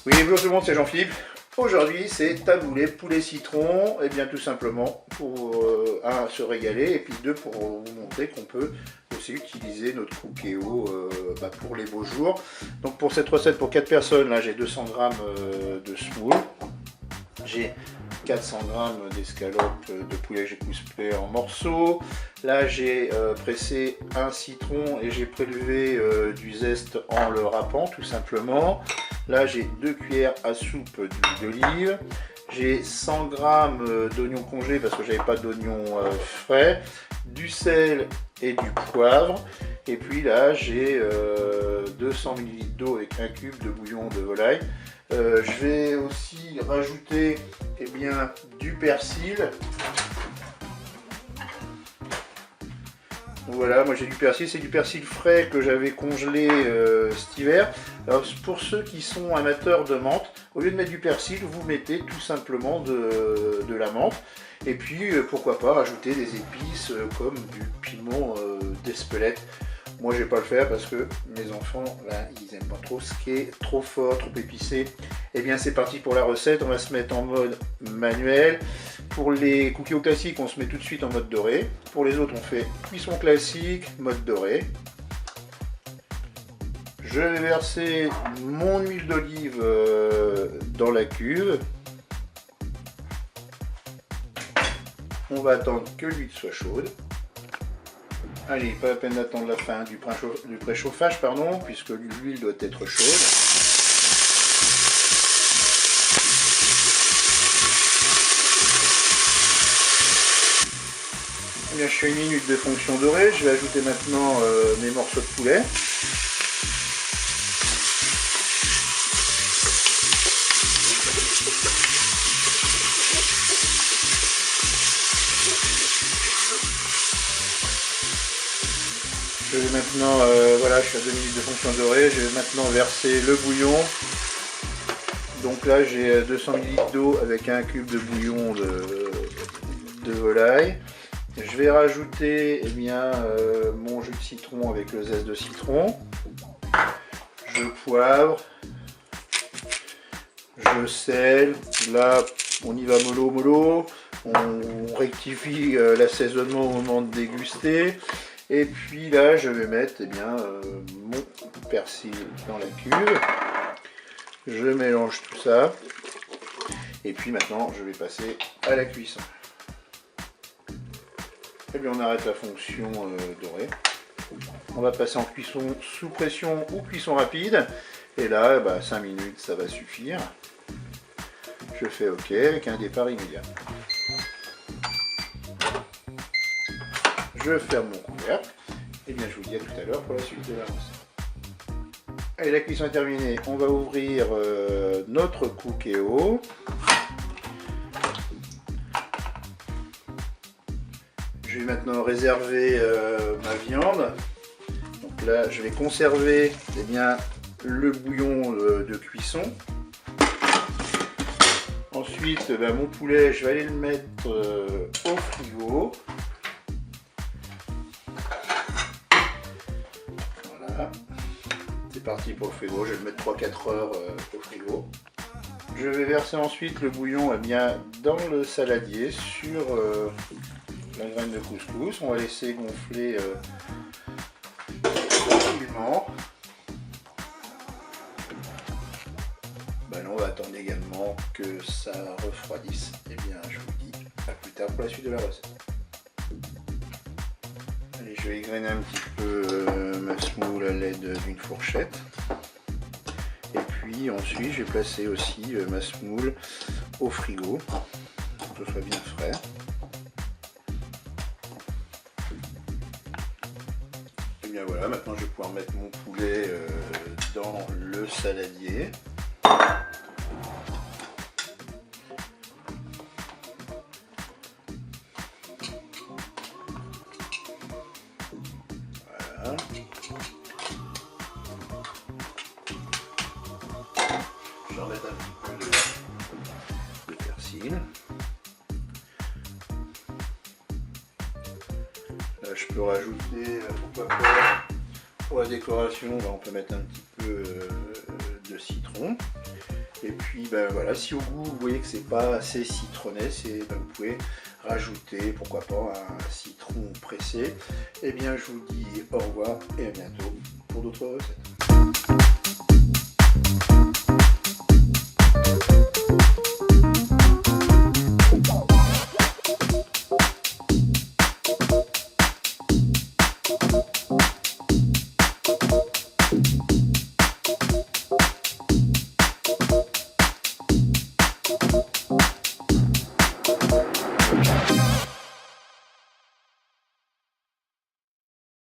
Oui, bonjour tout le monde, c'est Jean-Philippe. Aujourd'hui, c'est taboulé poulet citron, et bien tout simplement pour un, se régaler, et puis deux, pour vous montrer qu'on peut aussi utiliser notre cookéo pour les beaux jours. Donc pour cette recette pour 4 personnes, là j'ai 200 g de semoule, j'ai 400 g d'escalope de poulet que j'ai coupé en morceaux. Là j'ai pressé un citron et j'ai prélevé du zeste en le râpant tout simplement. Là j'ai 2 cuillères à soupe d'huile d'olive. J'ai 100 g d'oignons congelés parce que j'avais pas d'oignons frais, du sel et du poivre. Et puis là j'ai 200 ml d'eau avec un cube de bouillon de volaille. Je vais aussi rajouter du persil. Voilà, moi j'ai du persil, c'est du persil frais que j'avais congelé cet hiver. Alors pour ceux qui sont amateurs de menthe, au lieu de mettre du persil, vous mettez tout simplement de la menthe. Et puis pourquoi pas rajouter des épices comme du piment d'Espelette. Moi je vais pas le faire parce que mes enfants là ils aiment pas trop ce qui est trop fort, trop épicé. Et bien c'est parti pour la recette, on va se mettre en mode manuel. Pour les cookies classiques on se met tout de suite en mode doré. Pour les autres on fait cuisson classique, mode doré. Je vais verser mon huile d'olive dans la cuve. On va attendre que l'huile soit chaude. Allez, pas la peine d'attendre la fin du préchauffage, puisque l'huile doit être chaude. Eh bien, je fais 1 minute de fonction dorée. Je vais ajouter maintenant mes morceaux de poulet. Je vais maintenant, voilà, je suis à 2 minutes de fonction dorée, je vais maintenant verser le bouillon. Donc là j'ai 200 ml d'eau avec un cube de bouillon de volaille. Je vais rajouter mon jus de citron avec le zeste de citron. Je poivre. Je sel. Là on y va mollo mollo. On rectifie l'assaisonnement au moment de déguster. Et puis là, je vais mettre mon persil dans la cuve. Je mélange tout ça. Et puis maintenant, je vais passer à la cuisson. Et bien, on arrête la fonction dorée. On va passer en cuisson sous pression ou cuisson rapide. Et là, 5 minutes, ça va suffire. Je fais OK avec un départ immédiat. Je ferme mon couvercle, et bien je vous dis à tout à l'heure pour la suite de la recette. Allez, la cuisson est terminée, on va ouvrir notre cookéo. Je vais maintenant réserver ma viande. Donc là, je vais conserver le bouillon de cuisson. Ensuite, mon poulet, je vais aller le mettre au frigo. C'est parti pour le frigo, je vais le mettre 3-4 heures au frigo. Je vais verser ensuite le bouillon dans le saladier sur la graine de couscous. On va laisser gonfler tranquillement. Là, on va attendre également que ça refroidisse. Et bien je vous dis à plus tard pour la suite de la recette. Allez, je vais égrener un petit peu ma semoule à l'aide d'une fourchette. Et puis ensuite, je vais placer aussi ma semoule au frigo pour que ce soit bien frais. Et bien voilà, maintenant je vais pouvoir mettre mon poulet dans le saladier. Je vais remettre un petit peu de persil. Là, je peux rajouter, pourquoi pas, pour la décoration, on peut mettre un petit peu de citron. Et puis ben voilà, si au goût vous voyez que c'est pas assez citronné, vous pouvez rajouter pourquoi pas un citron pressé. Et bien je vous dis au revoir et à bientôt pour d'autres recettes.